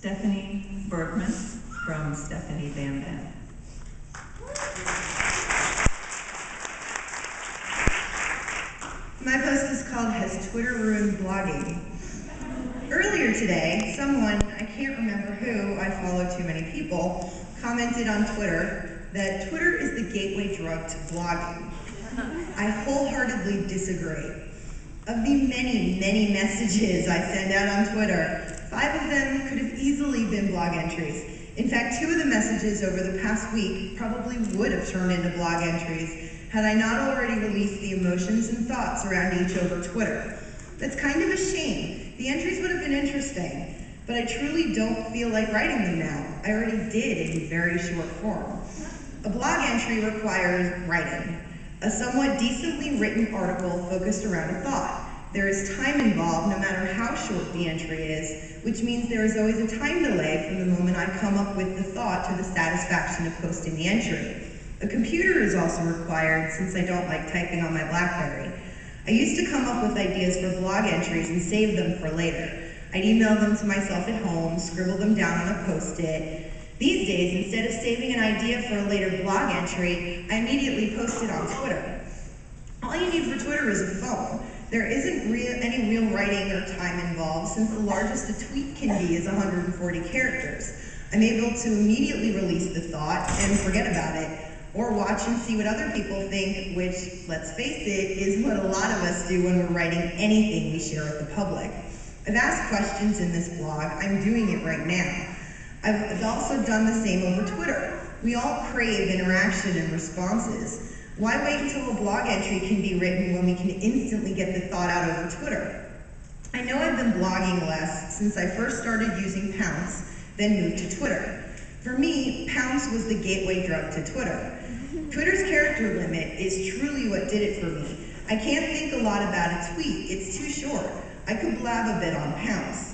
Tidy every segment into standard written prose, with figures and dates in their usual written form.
Stephanie Bergman from Stephanie Bam Bam. My post is called "Has Twitter Ruined Blogging?" Earlier today, someone, I can't remember who, I follow too many people, commented on Twitter that Twitter is the gateway drug to blogging. I wholeheartedly disagree. Of the many, many messages I send out on Twitter, 5 of them could have easily been blog entries. In fact, 2 of the messages over the past week probably would have turned into blog entries had I not already released the emotions and thoughts around each over Twitter. That's kind of a shame. The entries would have been interesting, but I truly don't feel like writing them now. I already did in very short form. A blog entry requires writing. A somewhat decently written article focused around a thought. There is time involved no matter how short the entry is, which means there is always a time delay from the moment I come up with the thought to the satisfaction of posting the entry. A computer is also required since I don't like typing on my BlackBerry. I used to come up with ideas for blog entries and save them for later. I'd email them to myself at home, scribble them down on a Post-it. These days, instead of saving an idea for a later blog entry, I immediately post it on Twitter. All you need for Twitter is a phone. There isn't any real writing or time involved since the largest a tweet can be is 140 characters. I'm able to immediately release the thought and forget about it, or watch and see what other people think, which, let's face it, is what a lot of us do when we're writing anything we share with the public. I've asked questions in this blog. I'm doing it right now. I've also done the same over Twitter. We all crave interaction and responses. Why wait until a blog entry can be written when we can instantly get the thought out over Twitter? I know I've been blogging less since I first started using Pounce, then moved to Twitter. For me, Pounce was the gateway drug to Twitter. Twitter's character limit is truly what did it for me. I can't think a lot about a tweet, it's too short. I could blab a bit on Pounce.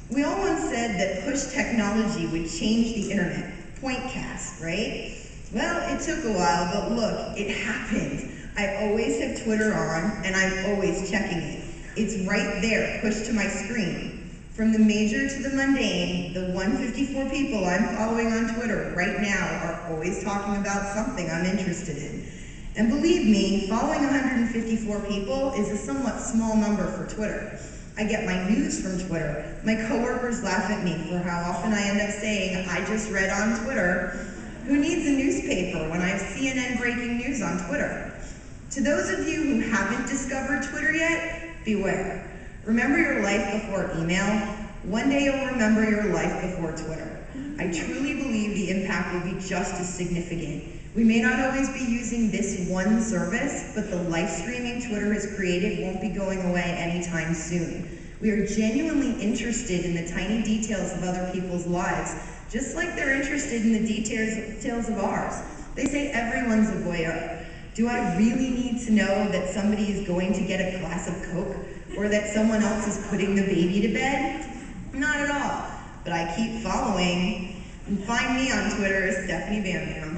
We all once said that push technology would change the internet. Pointcast, right? Well, it took a while, but look, it happened. I always have Twitter on, and I'm always checking it. It's right there, pushed to my screen. From the major to the mundane, the 154 people I'm following on Twitter right now are always talking about something I'm interested in. And believe me, following 154 people is a somewhat small number for Twitter. I get my news from Twitter. My coworkers laugh at me for how often I end up saying, I just read on Twitter. Who needs a newspaper when I have CNN breaking news on Twitter? To those of you who haven't discovered Twitter yet, beware. Remember your life before email? One day you'll remember your life before Twitter. I truly believe the impact will be just as significant. We may not always be using this one service, but the live streaming Twitter has created won't be going away anytime soon. We are genuinely interested in the tiny details of other people's lives, just like they're interested in the details of ours. They say everyone's a voyeur. Do I really need to know that somebody is going to get a glass of Coke, or that someone else is putting the baby to bed? Not at all, but I keep following. And find me on Twitter as Stephanie Bam Bam.